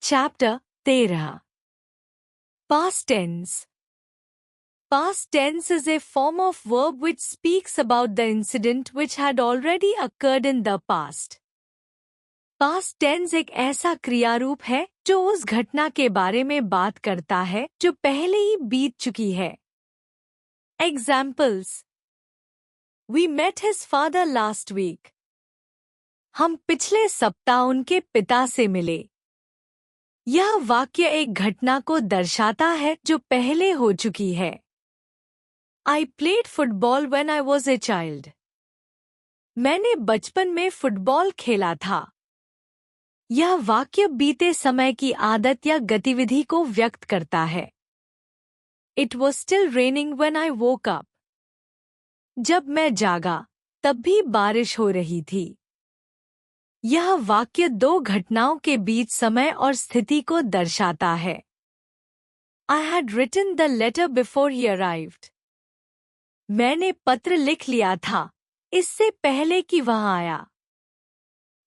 Chapter 13. Past tense. Past tense is a form of verb which speaks about the incident which had already occurred in the past. Past tense एक ऐसा क्रियारूप है जो उस घटना के बारे में बात करता है जो पहले ही बीत चुकी है. Examples. We met his father last week. हम पिछले सप्ताह उनके पिता से मिले. यह वाक्य एक घटना को दर्शाता है जो पहले हो चुकी है. I played football when I was a child. मैंने बचपन में फुटबॉल खेला था. यह वाक्य बीते समय की आदत या गतिविधि को व्यक्त करता है. It was still raining when I woke up. जब मैं जागा, तब भी बारिश हो रही थी. यह वाक्य दो घटनाओं के बीच समय और स्थिति को दर्शाता है. I had written the letter before he arrived. मैंने पत्र लिख लिया था, इससे पहले कि वह आया.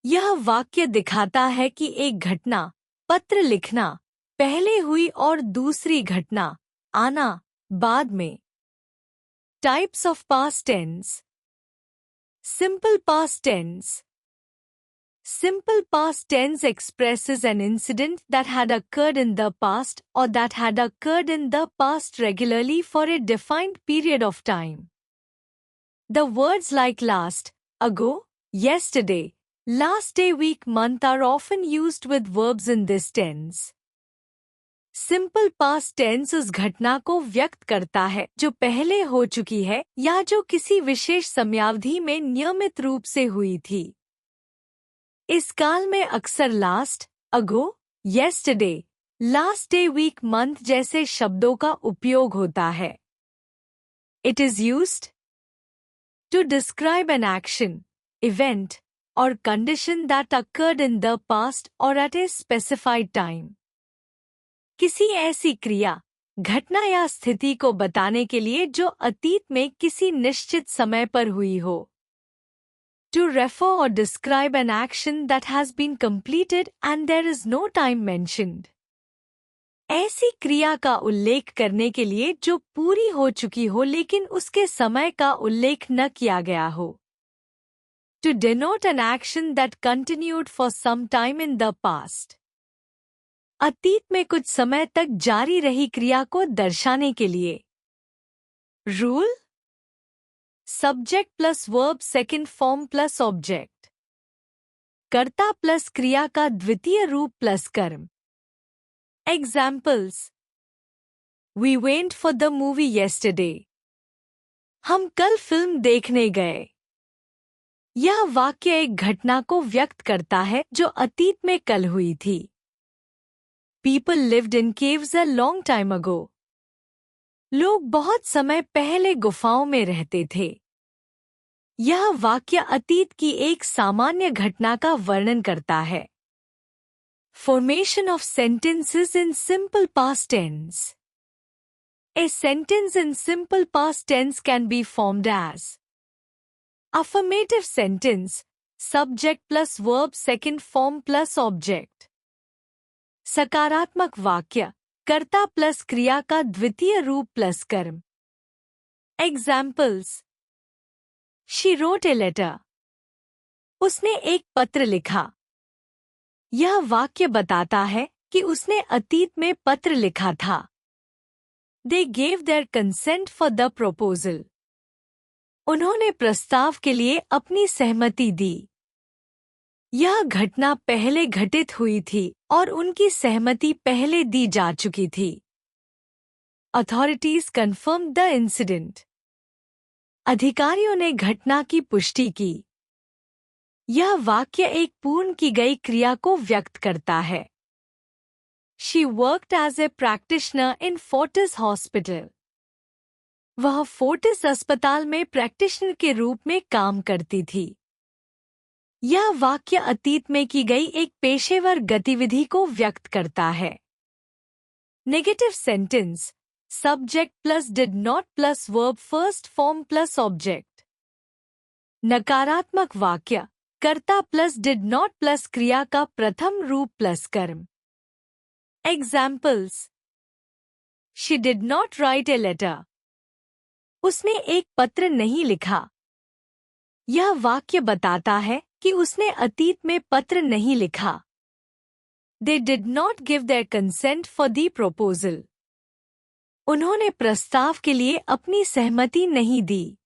यह वाक्य दिखाता है कि एक घटना, पत्र लिखना, पहले हुई और दूसरी घटना, आना, बाद में. Types of past tense. Simple past tense. Simple past tense expresses an incident that had occurred in the past or that had occurred in the past regularly for a defined period of time. The words like last, ago, yesterday, last day, week, month are often used with verbs in this tense. Simple past tense उस घटना को व्यक्त करता है जो पहले हो चुकी है या जो किसी विशेष समयावधि में नियमित रूप से हुई थी. इस काल में अक्सर last, ago, yesterday, last day, week, month जैसे शब्दों का उपयोग होता है. It is used to describe an action, event, or condition that occurred in the past or at a specified time. किसी ऐसी क्रिया, घटना या स्थिति को बताने के लिए जो अतीत में किसी निश्चित समय पर हुई हो. To refer or describe an action that has been completed and there is no time mentioned. ऐसी क्रिया का उल्लेख करने के लिए जो पूरी हो चुकी हो लेकिन उसके समय का उल्लेख न किया गया हो. To denote an action that continued for some time in the past. अतीत में कुछ समय तक जारी रही क्रिया को दर्शाने के लिए. Rule. Subject plus verb second form plus object. कर्ता प्लस क्रिया का द्वितीय रूप प्लस कर्म. Examples. We went for the movie yesterday. हम कल फिल्म देखने गए. यह वाक्य एक घटना को व्यक्त करता है जो अतीत में कल हुई थी. People lived in caves a long time ago. लोग बहुत समय पहले गुफाओं में रहते थे. यह वाक्य अतीत की एक सामान्य घटना का वर्णन करता है. Formation of sentences in simple past tense. A sentence in simple past tense can be formed as affirmative sentence, subject plus verb second form plus object. सकारात्मक वाक्य, कर्ता प्लस क्रिया का द्वितीय रूप प्लस कर्म. Examples. She wrote a letter. उसने एक पत्र लिखा. यह वाक्य बताता है कि उसने अतीत में पत्र लिखा था. They gave their consent for the proposal. उन्होंने प्रस्ताव के लिए अपनी सहमति दी. यह घटना पहले घटित हुई थी और उनकी सहमति पहले दी जा चुकी थी. Authorities confirmed the incident. अधिकारियों ने घटना की पुष्टि की. यह वाक्य एक पूर्ण की गई क्रिया को व्यक्त करता है. She worked as a practitioner in Fortis Hospital. वह फोर्टिस अस्पताल में प्रैक्टिशनर के रूप में काम करती थी. यह वाक्य अतीत में की गई एक पेशेवर गतिविधि को व्यक्त करता है. Negative sentence, subject plus did not plus verb first form plus object. नकारात्मक वाक्य, कर्ता प्लस डिड नॉट प्लस क्रिया का प्रथम रूप प्लस कर्म. Examples. She did not write a letter. उसने एक पत्र नहीं लिखा. यह वाक्य बताता है कि उसने अतीत में पत्र नहीं लिखा. They did not give their consent for the proposal. उन्होंने प्रस्ताव के लिए अपनी सहमति नहीं दी.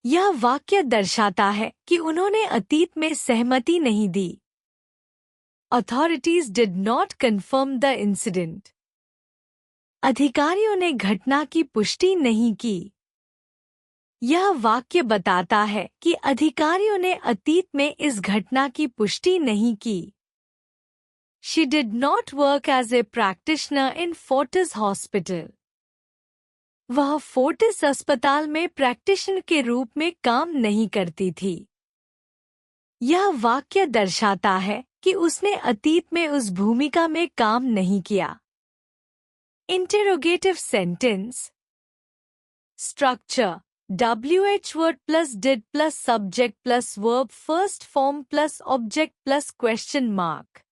यह वाक्य दर्शाता है कि उन्होंने अतीत में सहमति नहीं दी. Authorities did not confirm the incident. अधिकारियों ने घटना की पुष्टि नहीं की. यह वाक्य बताता है कि अधिकारियों ने अतीत में इस घटना की पुष्टि नहीं की. She did not work as a practitioner in Fortis Hospital. वह फोर्टिस अस्पताल में प्रैक्टिशनर के रूप में काम नहीं करती थी. यह वाक्य दर्शाता है कि उसने अतीत में उस भूमिका में काम नहीं किया. Interrogative sentence. Structure. WH word plus did plus subject plus verb first form plus object plus question mark.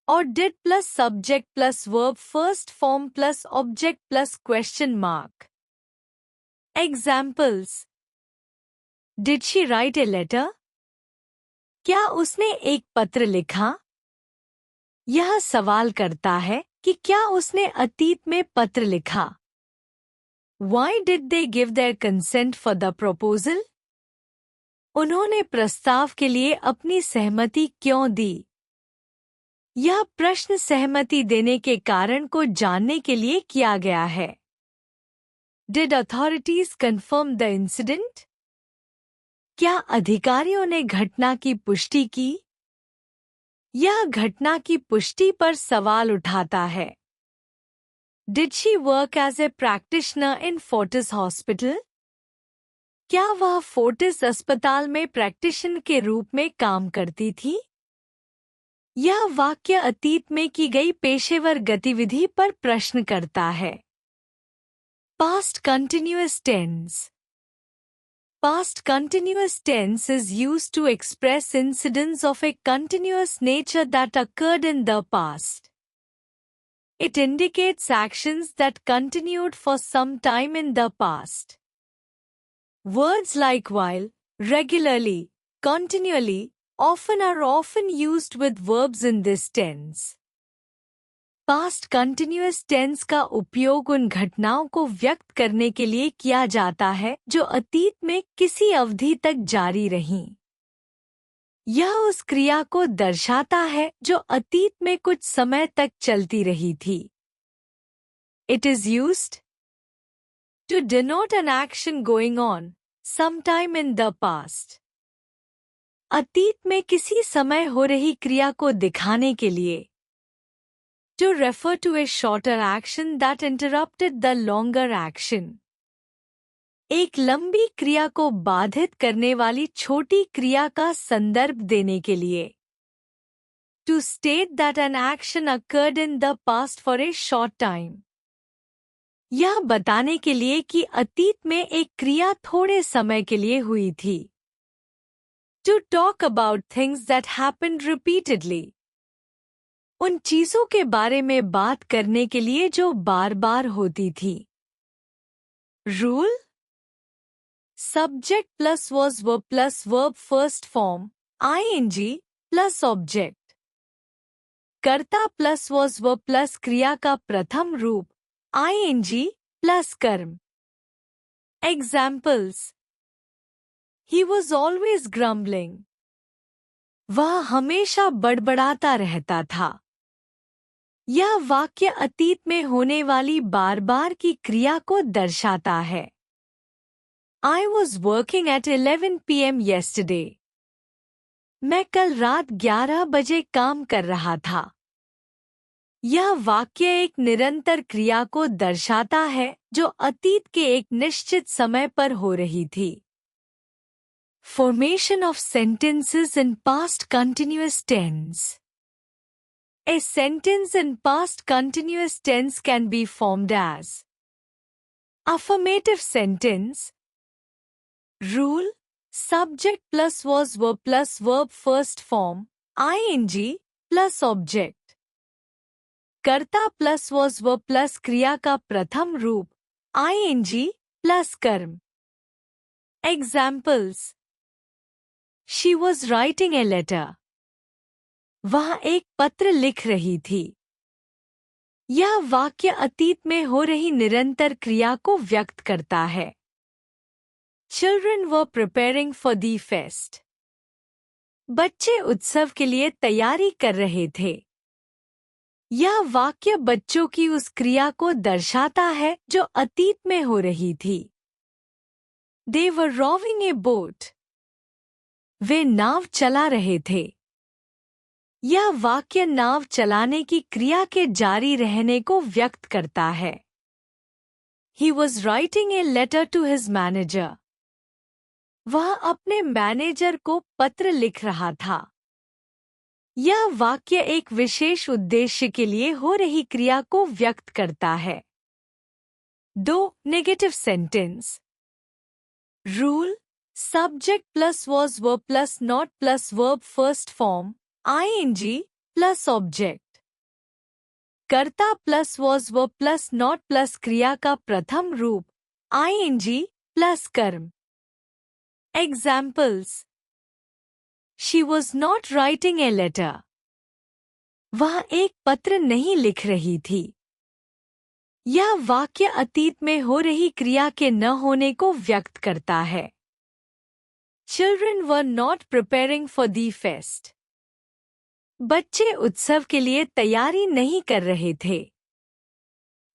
Or did plus subject plus verb first form plus object plus question mark. Examples. Did she write a letter? क्या उसने एक पत्र लिखा? यह सवाल करता है कि क्या उसने अतीत में पत्र लिखा. Why did they give their consent for the proposal? उन्होंने प्रस्ताव के लिए अपनी सहमति क्यों दी? यह प्रश्न सहमति देने के कारण को जानने के लिए किया गया है. Did authorities confirm the incident? क्या अधिकारियों ने घटना की पुष्टि की? यह घटना की पुष्टि पर सवाल उठाता है. Did she work as a practitioner in Fortis Hospital? क्या वह फोर्टिस अस्पताल में प्रैक्टिशनर के रूप में काम करती थी? यह वाक्य अतीत में की गई पेशेवर गतिविधि पर प्रश्न करता है. Past continuous tense. Past continuous tense is used to express incidents of a continuous nature that occurred in the past. It indicates actions that continued for some time in the past. Words like while, regularly, continually, often are often used with verbs in this tense. Past continuous tense का उपयोग उन घटनाओं को व्यक्त करने के लिए किया जाता है जो अतीत में किसी अवधि तक जारी रहीं. यह उस क्रिया को दर्शाता है जो अतीत में कुछ समय तक चलती रही थी. It is used to denote an action going on sometime in the past. अतीत में किसी समय हो रही क्रिया को दिखाने के लिए. To refer to a shorter action that interrupted the longer action. एक लंबी क्रिया को बाधित करने वाली छोटी क्रिया का संदर्भ देने के लिए. To state that an action occurred in the past for a short time. यह बताने के लिए कि अतीत में एक क्रिया थोड़े समय के लिए हुई थी. To talk about things that happened repeatedly. उन चीजों के बारे में बात करने के लिए जो बार-बार होती थी. Rule. Subject plus was verb plus verb first form, ing plus object. कर्ता plus was verb plus क्रिया का प्रथम रूप, ing plus कर्म. Examples. He was always grumbling. वह हमेशा बड़बड़ाता रहता था. यह वाक्य अतीत में होने वाली बार-बार की क्रिया को दर्शाता है. I was working at 11 p.m. yesterday. मैं कल रात 11 बजे काम कर रहा था. यह वाक्य एक निरंतर क्रिया को दर्शाता है जो अतीत के एक निश्चित समय पर हो रही थी. Formation of sentences in past continuous tense. A sentence in past continuous tense can be formed as affirmative sentence. Rule. Subject plus was verb plus verb first form, ing plus object. कर्ता plus was व plus क्रिया का प्रथम रूप ing plus कर्म। Examples. She was writing a letter. वह एक पत्र लिख रही थी। यह वाक्य अतीत में हो रही निरंतर क्रिया को व्यक्त करता है। Children were preparing for the feast. बच्चे उत्सव के लिए तैयारी कर रहे थे। यह वाक्य बच्चों की उस क्रिया को दर्शाता है जो अतीत में हो रही थी। They were rowing a boat. वे नाव चला रहे थे। यह वाक्य नाव चलाने की क्रिया के जारी रहने को व्यक्त करता है। He was writing a letter to his manager. वह अपने मैनेजर को पत्र लिख रहा था। यह वाक्य एक विशेष उद्देश्य के लिए हो रही क्रिया को व्यक्त करता है। 2. Negative sentence. Rule subject plus was verb plus not plus verb first form ing plus object. कर्ता plus was verb plus not plus क्रिया का प्रथम रूप ing प्लस कर्म। Examples. She was not writing a letter. वह एक पत्र नहीं लिख रही थी। यह वाक्य अतीत में हो रही क्रिया के न होने को व्यक्त करता है। Children were not preparing for the feast. बच्चे उत्सव के लिए तैयारी नहीं कर रहे थे।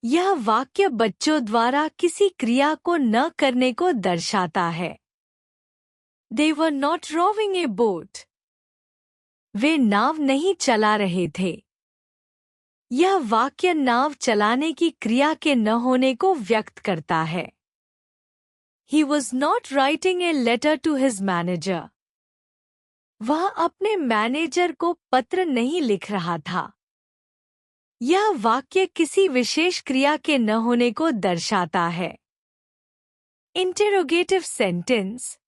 यह वाक्य बच्चों द्वारा किसी क्रिया को न करने को दर्शाता है। They were not rowing a boat. वे नाव नहीं चला रहे थे। यह वाक्य नाव चलाने की क्रिया के न होने को व्यक्त करता है। He was not writing a letter to his manager. वह अपने मैनेजर को पत्र नहीं लिख रहा था। यह वाक्य किसी विशेष क्रिया के न होने को दर्शाता है। Interrogative sentence.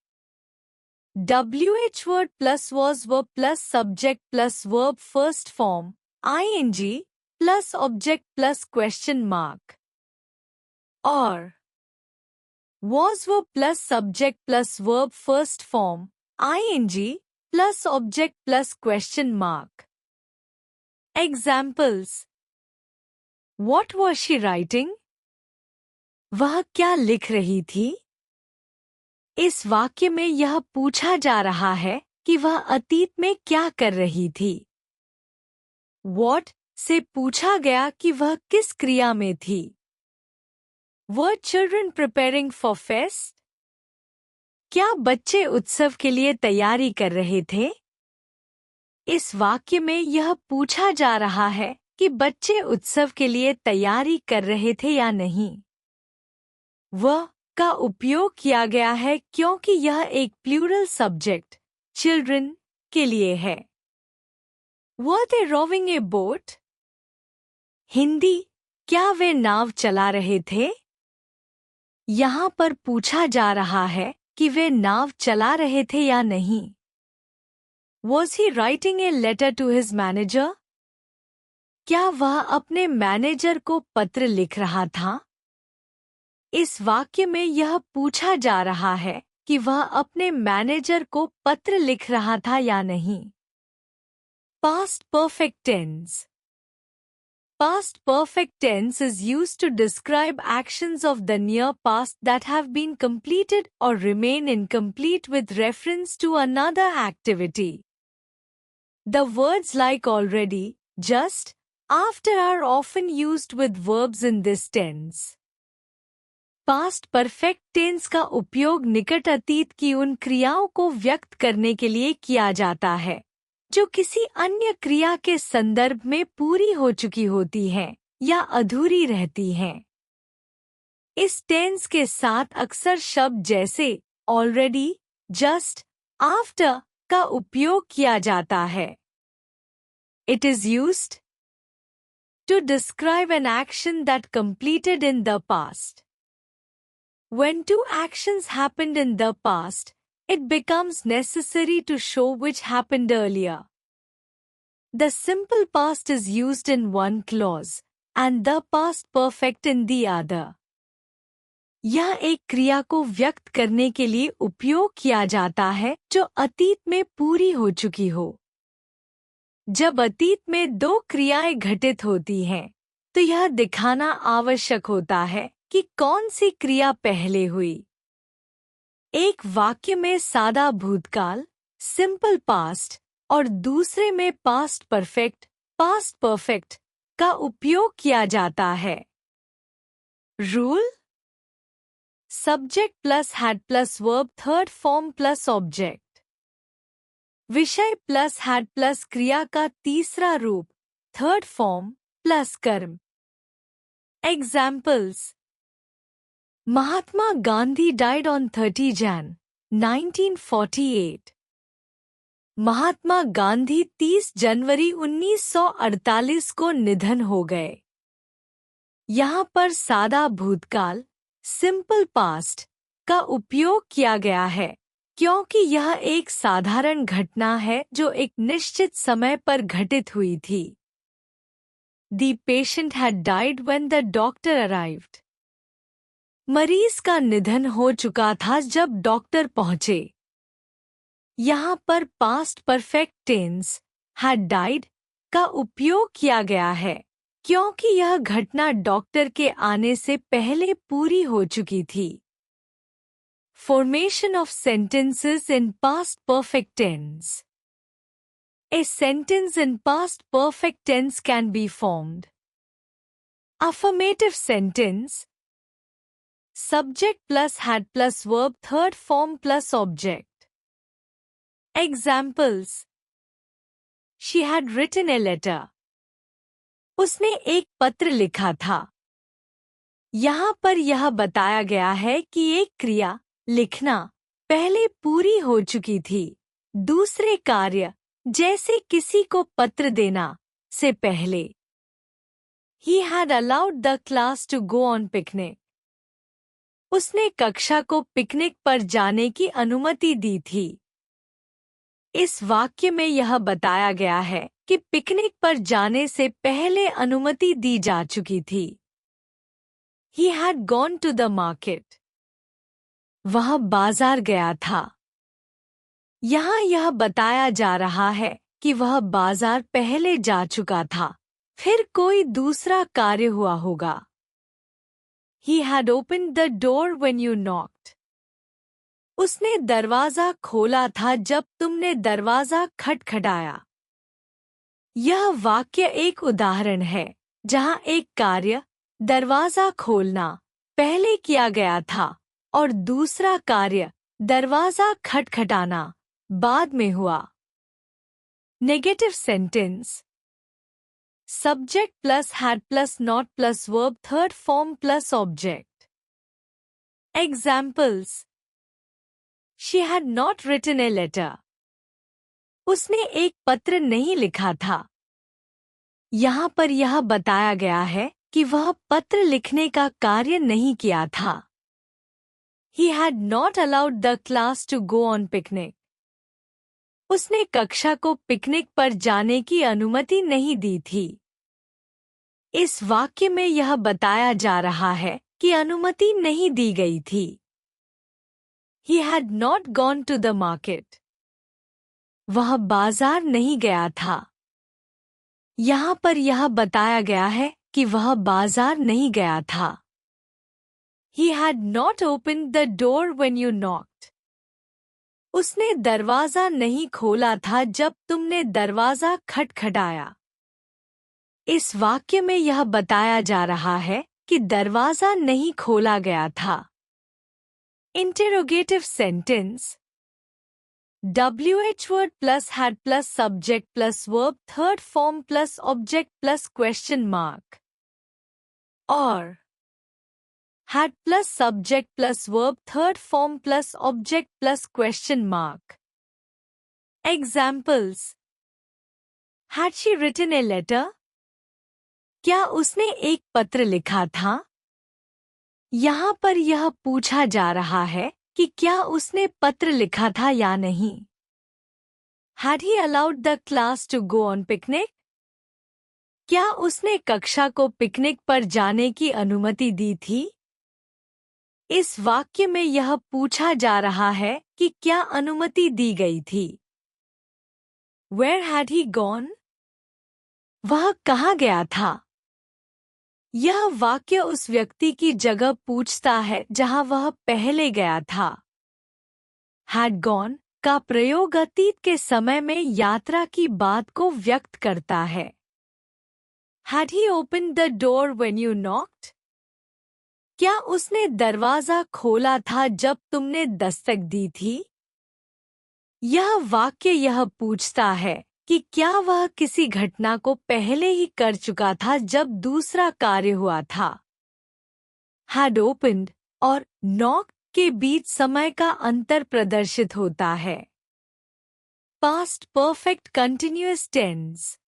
WH word plus was verb plus subject plus verb first form ing plus object plus question mark। और was verb plus subject plus verb first form ing plus object plus question mark। Examples. What was she writing? वह क्या लिख रही थी? इस वाक्य में यह पूछा जा रहा है कि वह अतीत में क्या कर रही थी। What से पूछा गया कि वह किस क्रिया में थी। Were children preparing for feast? क्या बच्चे उत्सव के लिए तैयारी कर रहे थे? इस वाक्य में यह पूछा जा रहा है कि बच्चे उत्सव के लिए तैयारी कर रहे थे या नहीं। वह का उपयोग किया गया है क्योंकि यह एक प्लूरल सब्जेक्ट चिल्ड्रन के लिए है। Were they rowing a boat? Hindi, क्या वे नाव चला रहे थे? यहाँ पर पूछा जा रहा है कि वे नाव चला रहे थे या नहीं। Was he writing a letter to his manager? क्या वह अपने मैनेजर को पत्र लिख रहा था? इस वाक्य में यह पूछा जा रहा है कि वह अपने मैनेजर को पत्र लिख रहा था या नहीं। Past perfect tense. Past perfect tense is used to describe actions of the near past that have been completed or remain incomplete with reference to another activity. The words like already, just, after are often used with verbs in this tense. Past perfect tense का उपयोग निकट अतीत की उन क्रियाओं को व्यक्त करने के लिए किया जाता है जो किसी अन्य क्रिया के संदर्भ में पूरी हो चुकी होती हैं या अधूरी रहती हैं। इस टेंस के साथ अक्सर शब्द जैसे ऑलरेडी, जस्ट, आफ्टर का उपयोग किया जाता है। It is used to describe an action that completed in the past. When two actions happened in the past, it becomes necessary to show which happened earlier. The simple past is used in one clause and the past perfect in the other. यह एक क्रिया को व्यक्त करने के लिए उपयोग किया जाता है जो अतीत में पूरी हो चुकी हो। जब अतीत में दो क्रियाएं घटित होती हैं, तो यह दिखाना आवश्यक होता है कि कौन सी क्रिया पहले हुई। एक वाक्य में सादा भूतकाल, सिंपल पास्ट और दूसरे में पास्ट परफेक्ट का उपयोग किया जाता है। Rule: subject plus had plus verb third form plus object. विषय प्लस हैड प्लस क्रिया का तीसरा रूप थर्ड फॉर्म प्लस कर्म। Examples: Mahatma Gandhi died on 30 Jan 1948। Mahatma Gandhi 30 जनवरी 1948 को निधन हो गए। यहाँ पर सादा भूतकाल, सिंपल पास्ट का उपयोग किया गया है क्योंकि यह एक साधारण घटना है जो एक निश्चित समय पर घटित हुई थी। The patient had died when the doctor arrived. मरीज का निधन हो चुका था जब डॉक्टर पहुंचे। यहाँ पर past perfect tense had died का उपयोग किया गया है क्योंकि यह घटना डॉक्टर के आने से पहले पूरी हो चुकी थी। Formation of sentences in past perfect tense. A sentence in past perfect tense can be formed. Affirmative sentence: subject plus had plus verb third form plus object. Examples: She had written a letter. उसने एक पत्र लिखा था। यहाँ पर यह बताया गया है कि एक क्रिया लिखना पहले पूरी हो चुकी थी। दूसरे कार्य जैसे किसी को पत्र देना से पहले। He had allowed the class to go on picnic. उसने कक्षा को पिकनिक पर जाने की अनुमति दी थी। इस वाक्य में यह बताया गया है कि पिकनिक पर जाने से पहले अनुमति दी जा चुकी थी। He had gone to the market. वह बाजार गया था। यहाँ यह बताया जा रहा है कि वह बाजार पहले जा चुका था, फिर कोई दूसरा कार्य हुआ होगा। He had opened the door when you knocked. उसने दरवाजा खोला था जब तुमने दरवाजा खटखटाया। यह वाक्य एक उदाहरण है जहाँ एक कार्य दरवाजा खोलना पहले किया गया था और दूसरा कार्य दरवाजा खटखटाना बाद में हुआ। Negative sentence: subject plus had plus not plus verb third form plus object. Examples: she had not written a letter. उसने एक पत्र नहीं लिखा था. यहाँ पर यह बताया गया है कि वह पत्र लिखने का कार्य नहीं किया था. He had not allowed the class to go on picnic. उसने कक्षा को पिकनिक पर जाने की अनुमति नहीं दी थी. इस वाक्य में यह बताया जा रहा है कि अनुमति नहीं दी गई थी. He had not gone to the market. वह बाजार नहीं गया था. यहाँ पर यह बताया गया है कि वह बाजार नहीं गया था. He had not opened the door when you knocked. उसने दरवाजा नहीं खोला था जब तुमने दरवाजा खटखटाया. इस वाक्य में यह बताया जा रहा है कि दरवाजा नहीं खोला गया था. Interrogative sentence. WH word plus had plus subject plus verb third form plus object plus question mark. Or had plus subject plus verb third form plus object plus question mark. Examples. Had she written a letter? क्या उसने एक पत्र लिखा था? यहाँ पर यह पूछा जा रहा है कि क्या उसने पत्र लिखा था या नहीं. Had he allowed the class to go on picnic? क्या उसने कक्षा को पिकनिक पर जाने की अनुमति दी थी? इस वाक्य में यह पूछा जा रहा है कि क्या अनुमति दी गई थी। Where had he gone? वह कहाँ गया था? यह वाक्य उस व्यक्ति की जगह पूछता है जहां वह पहले गया था। Had gone का प्रयोग अतीत के समय में यात्रा की बात को व्यक्त करता है। Had he opened the door when you knocked? क्या उसने दरवाजा खोला था जब तुमने दस्तक दी थी? यह वाक्य यह पूछता है कि क्या वह किसी घटना को पहले ही कर चुका था जब दूसरा कार्य हुआ था। Had opened और knocked के बीच समय का अंतर प्रदर्शित होता है। Past perfect continuous tense.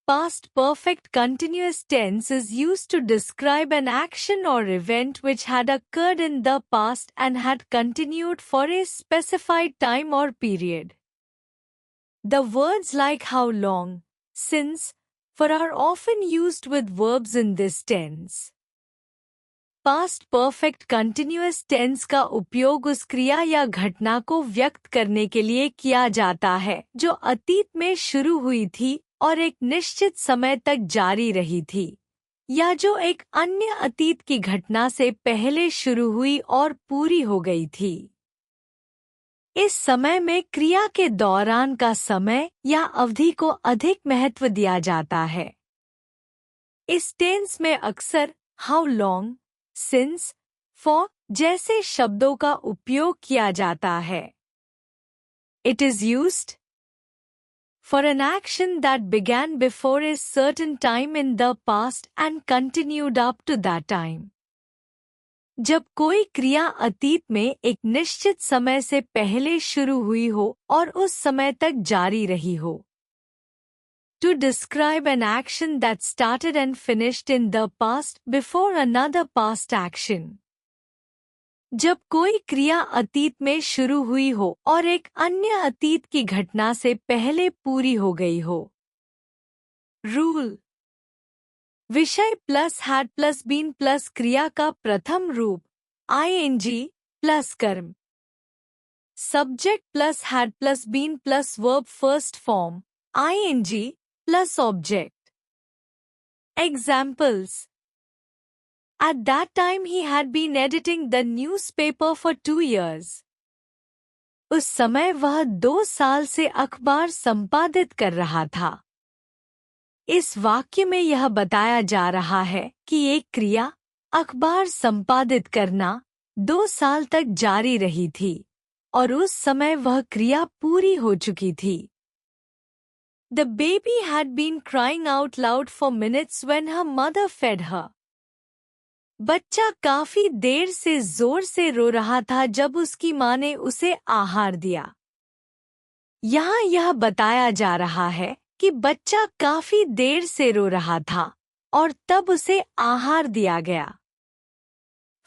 Past perfect continuous tense is used to describe an action or event which had occurred in the past and had continued for a specified time or period. The words like how long, since, for are often used with verbs in this tense. Past perfect continuous tense का उपयोग उस क्रिया या घटना को व्यक्त करने के लिए किया जाता है जो अतीत में शुरू हुई थी और एक निश्चित समय तक जारी रही थी, या जो एक अन्य अतीत की घटना से पहले शुरू हुई और पूरी हो गई थी। इस समय में क्रिया के दौरान का समय या अवधि को अधिक महत्व दिया जाता है। इस टेंस में अक्सर हाउ लॉन्ग, सिंस, फॉर जैसे शब्दों का उपयोग किया जाता है। It is used for an action that began before a certain time in the past and continued up to that time. जब कोई क्रिया अतीत में एक निश्चित समय से पहले शुरू हुई हो और उस समय तक जारी रही हो। To describe an action that started and finished in the past before another past action. जब कोई क्रिया अतीत में शुरू हुई हो और एक अन्य अतीत की घटना से पहले पूरी हो गई हो। रूल विषय plus had plus been plus क्रिया का प्रथम रूप आईएनजी प्लस कर्म। Subject plus had plus been plus verb first form ING plus object. Examples At that time he had been editing the newspaper for 2 years. उस समय वह 2 साल से अखबार संपादित कर रहा था। इस वाक्य में यह बताया जा रहा है कि एक क्रिया अखबार संपादित करना 2 साल तक जारी रही थी और उस समय वह क्रिया पूरी हो चुकी थी। The baby had been crying out loud for minutes when her mother fed her. बच्चा काफी देर से जोर से रो रहा था जब उसकी माँ ने उसे आहार दिया। यहाँ यह बताया जा रहा है कि बच्चा काफी देर से रो रहा था और तब उसे आहार दिया गया।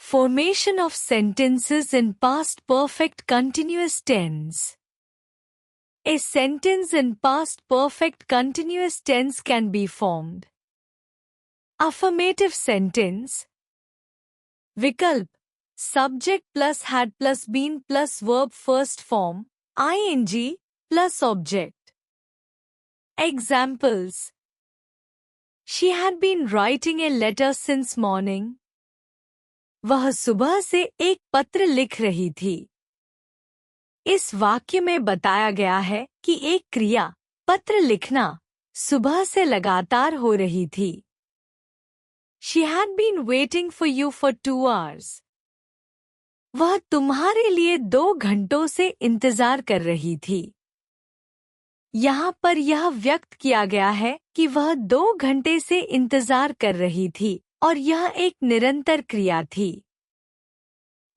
Formation of sentences in past perfect continuous tense. A sentence in past perfect continuous tense can be formed. Affirmative sentence. विकल्प subject plus had plus been plus verb first form ING plus object. Examples she had been writing a letter since morning. वह सुबह से एक पत्र लिख रही थी। इस वाक्य में बताया गया है कि एक क्रिया पत्र लिखना सुबह से लगातार हो रही थी। She had been waiting for you for 2 hours. वह तुम्हारे लिए 2 घंटों से इंतजार कर रही थी। यहाँ पर यह व्यक्त किया गया है कि वह 2 घंटे से इंतजार कर रही थी और यह एक निरंतर क्रिया थी।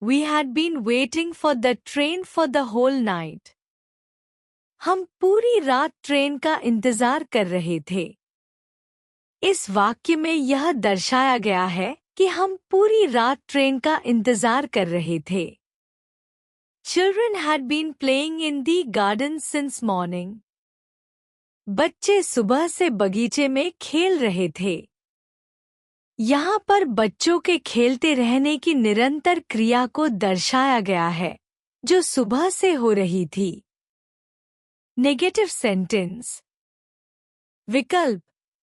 We had been waiting for the train for the whole night. हम पूरी रात ट्रेन का इंतजार कर रहे थे। इस वाक्य में यह दर्शाया गया है कि हम पूरी रात ट्रेन का इंतजार कर रहे थे। Children had been playing in the garden since morning. बच्चे सुबह से बगीचे में खेल रहे थे। यहाँ पर बच्चों के खेलते रहने की निरंतर क्रिया को दर्शाया गया है, जो सुबह से हो रही थी। Negative sentence. विकल्प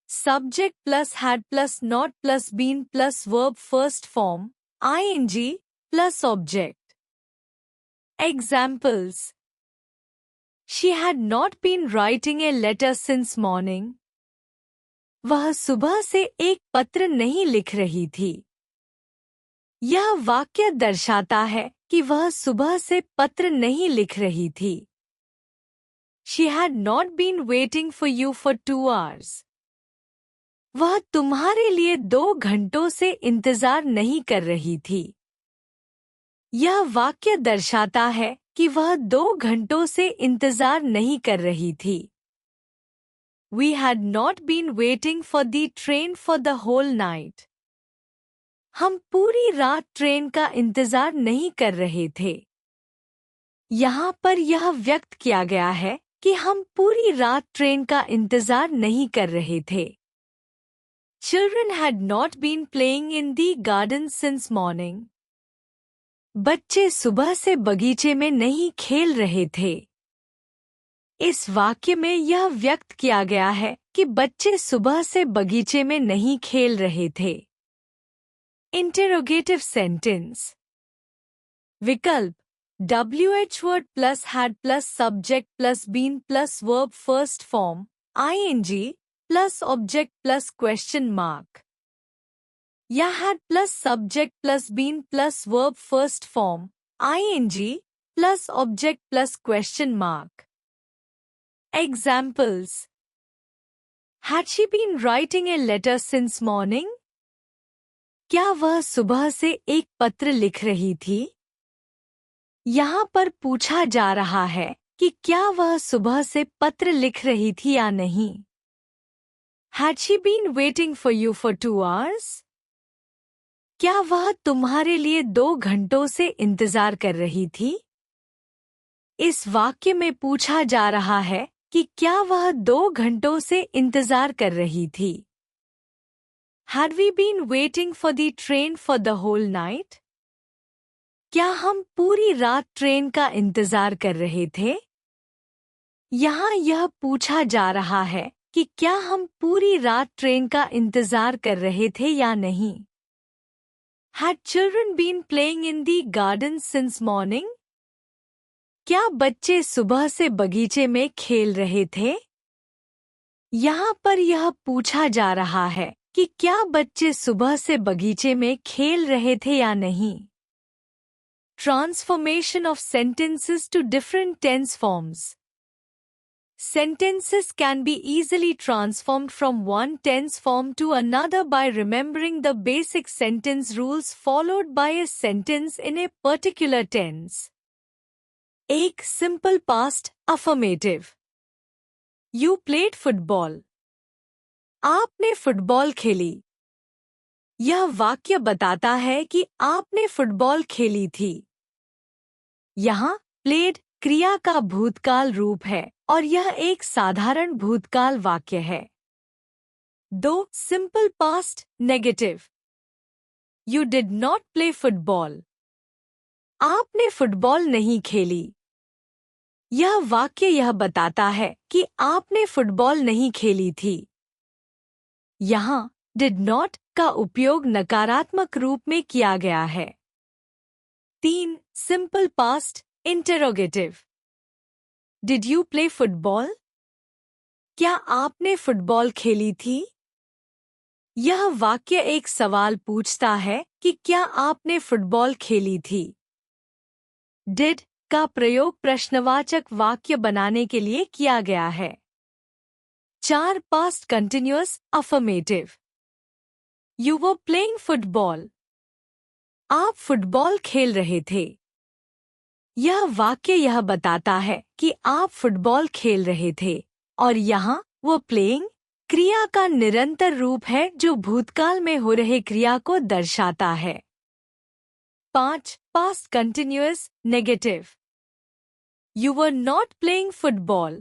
subject plus had plus not plus been plus verb first form ING plus object. Examples she had not been writing a letter since morning. वह सुबह से एक पत्र नहीं लिख रही थी। यह वाक्य दर्शाता है कि वह सुबह से पत्र नहीं लिख रही थी। She had not been waiting for you for 2 hours. वह तुम्हारे लिए 2 घंटों से इंतजार नहीं कर रही थी। यह वाक्य दर्शाता है कि वह 2 घंटों से इंतजार नहीं कर रही थी। We had not been waiting for the train for the whole night. हम पूरी रात ट्रेन का इंतजार नहीं कर रहे थे। यहाँ पर यह व्यक्त किया गया है कि हम पूरी रात ट्रेन का इंतजार नहीं कर रहे थे। Children had not been playing in the garden since morning. बच्चे सुबह से बगीचे में नहीं खेल रहे थे। इस वाक्य में यह व्यक्त किया गया है कि बच्चे सुबह से बगीचे में नहीं खेल रहे थे। Interrogative sentence. विकल्प WH word plus had plus subject plus been plus verb first form ing plus object plus question mark या had plus subject plus been plus verb first form ing plus object plus question mark. Examples Had she been writing a letter since morning? क्या वह सुबह से एक पत्र लिख रही थी? यहाँ पर पूछा जा रहा है कि क्या वह सुबह से पत्र लिख रही थी या नहीं। Had she been waiting for you for 2 hours? क्या वह तुम्हारे लिए 2 घंटों से इंतजार कर रही थी? इस वाक्य में पूछा जा रहा है कि क्या वह 2 घंटों से इंतजार कर रही थी। Had we been waiting for the train for the whole night? क्या हम पूरी रात ट्रेन का इंतजार कर रहे थे? यहाँ यह पूछा जा रहा है कि क्या हम पूरी रात ट्रेन का इंतजार कर रहे थे या नहीं। Had children been playing in the garden since morning? क्या बच्चे सुबह से बगीचे में खेल रहे थे? यहाँ पर यह पूछा जा रहा है कि क्या बच्चे सुबह से बगीचे में खेल रहे थे या नहीं। Transformation of sentences to different tense forms. Sentences can be easily transformed from one tense form to another by remembering the basic sentence rules followed by a sentence in a particular tense. एक simple past affirmative. You played football. आपने football खेली। यह वाक्य बताता है कि आपने football खेली थी। यहाँ प्लेड क्रिया का भूतकाल रूप है और यह एक साधारण भूतकाल वाक्य है। 2 simple past negative. You did not play football. आपने फुटबॉल नहीं खेली। यह वाक्य यह बताता है कि आपने फुटबॉल नहीं खेली थी। यहाँ डिड नॉट का उपयोग नकारात्मक रूप में किया गया है। 3 simple past interrogative. Did you play football? क्या आपने फुटबॉल खेली थी? यह वाक्य एक सवाल पूछता है कि क्या आपने फुटबॉल खेली थी। डिड का प्रयोग प्रश्नवाचक वाक्य बनाने के लिए किया गया है। 4 past continuous affirmative. You were playing football. आप फुटबॉल खेल रहे थे। यह वाक्य यह बताता है कि आप फुटबॉल खेल रहे थे और यहाँ वो प्लेइंग क्रिया का निरंतर रूप है जो भूतकाल में हो रहे क्रिया को दर्शाता है। 5 past continuous negative. You were not playing football.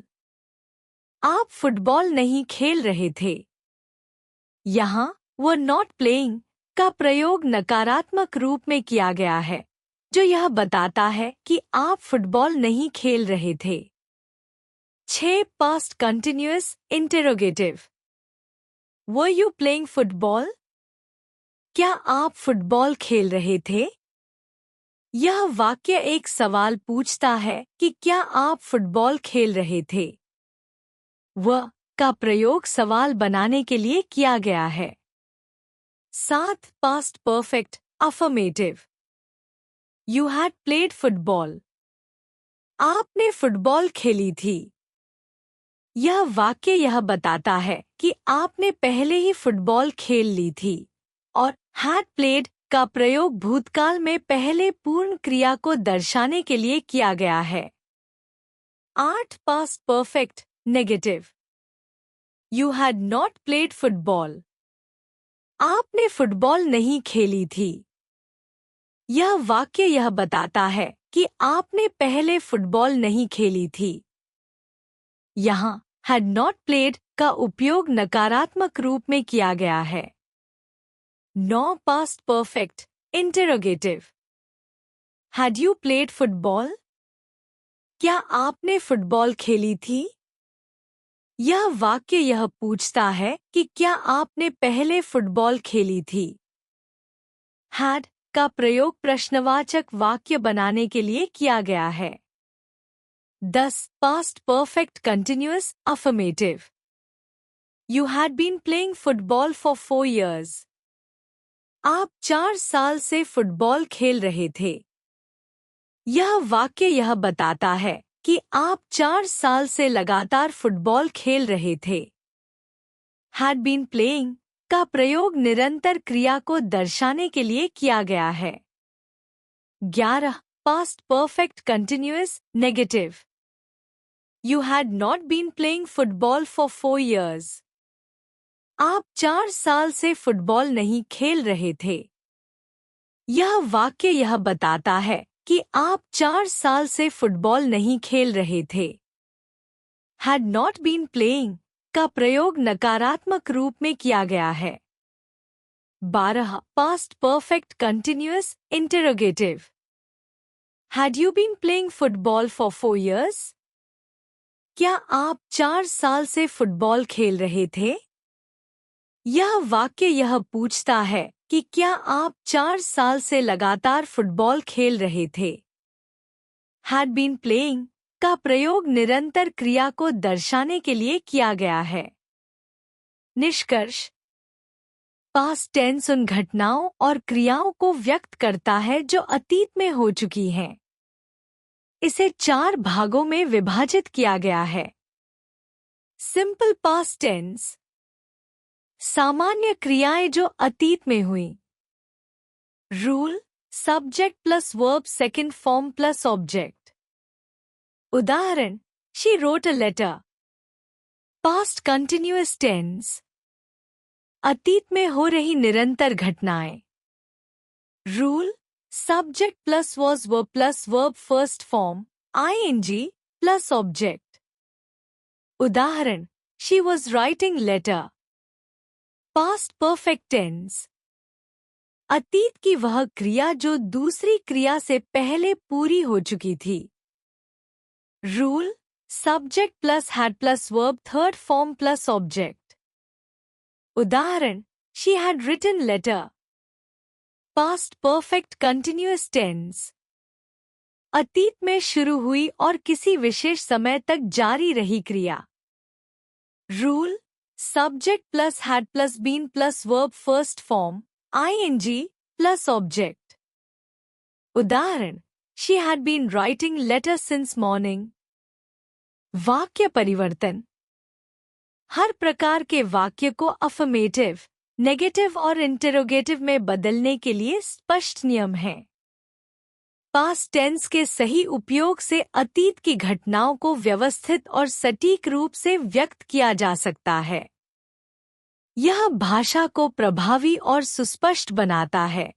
आप फुटबॉल नहीं खेल रहे थे। यहाँ were not playing का प्रयोग नकारात्मक रूप में किया गया है, जो यह बताता है कि आप फुटबॉल नहीं खेल रहे थे। 6. Past continuous interrogative. Were you playing football? क्या आप फुटबॉल खेल रहे थे? यह वाक्य एक सवाल पूछता है कि क्या आप फुटबॉल खेल रहे थे। वह का प्रयोग सवाल बनाने के लिए किया गया है। 7. Past perfect affirmative. You had played football. आपने फुटबॉल खेली थी। यह वाक्य यह बताता है कि आपने पहले ही फुटबॉल खेल ली थी, और had played का प्रयोग भूतकाल में पहले पूर्ण क्रिया को दर्शाने के लिए किया गया है। 8. Past perfect negative. You had not played football. आपने फुटबॉल नहीं खेली थी। यह वाक्य यह बताता है कि आपने पहले फुटबॉल नहीं खेली थी। यहाँ had not played का उपयोग नकारात्मक रूप में किया गया है। 9. Past perfect interrogative. Had you played football? क्या आपने फुटबॉल खेली थी? यह वाक्य यह पूछता है कि क्या आपने पहले फुटबॉल खेली थी। had का प्रयोग प्रश्नवाचक वाक्य बनाने के लिए किया गया है। 10. Past perfect continuous affirmative. You had been playing football for 4 years. आप 4 साल से फुटबॉल खेल रहे थे। यह वाक्य यह बताता है कि आप 4 साल से लगातार फुटबॉल खेल रहे थे। had been playing का प्रयोग निरंतर क्रिया को दर्शाने के लिए किया गया है। 11. Past perfect continuous negative. You had not been playing football for 4 years. आप 4 साल से फुटबॉल नहीं खेल रहे थे। यह वाक्य यह बताता है कि आप 4 साल से फुटबॉल नहीं खेल रहे थे। had not been playing का प्रयोग नकारात्मक रूप में किया गया है। 12. Past perfect continuous interrogative. Had you been playing football for 4 years? क्या आप 4 साल से फुटबॉल खेल रहे थे? यह वाक्य यह पूछता है कि क्या आप 4 साल से लगातार फुटबॉल खेल रहे थे। had been playing का प्रयोग निरंतर क्रिया को दर्शाने के लिए किया गया है। निष्कर्ष: पास्ट टेंस उन घटनाओं और क्रियाओं को व्यक्त करता है जो अतीत में हो चुकी हैं। इसे 4 भागों में विभाजित किया गया है। सिंपल पास्ट टेंस: सामान्य क्रियाएं जो अतीत में हुई। Rule: subject plus verb second form plus object. उदाहरण: she wrote a letter. Past continuous tense: अतीत में हो रही निरंतर घटनाएं। Rule: subject plus was verb plus verb first form ING plus object. उदाहरण: she was writing letter. Past perfect tense: अतीत की वह क्रिया जो दूसरी क्रिया से पहले पूरी हो चुकी थी। Rule: subject plus had plus verb third form plus object. उदाहरण: she had written letter. Past perfect continuous tense: अतीत में शुरू हुई और किसी विशेष समय तक जारी रही क्रिया। Rule: subject plus had plus been plus verb first form ING plus object. उदाहरण: she had been writing letter since morning. वाक्य परिवर्तन: हर प्रकार के वाक्य को अफर्मेटिव, नेगेटिव और इंटेरोगेटिव में बदलने के लिए स्पष्ट नियम हैं। पास्ट टेंस के सही उपयोग से अतीत की घटनाओं को व्यवस्थित और सटीक रूप से व्यक्त किया जा सकता है। यह भाषा को प्रभावी और सुस्पष्ट बनाता है।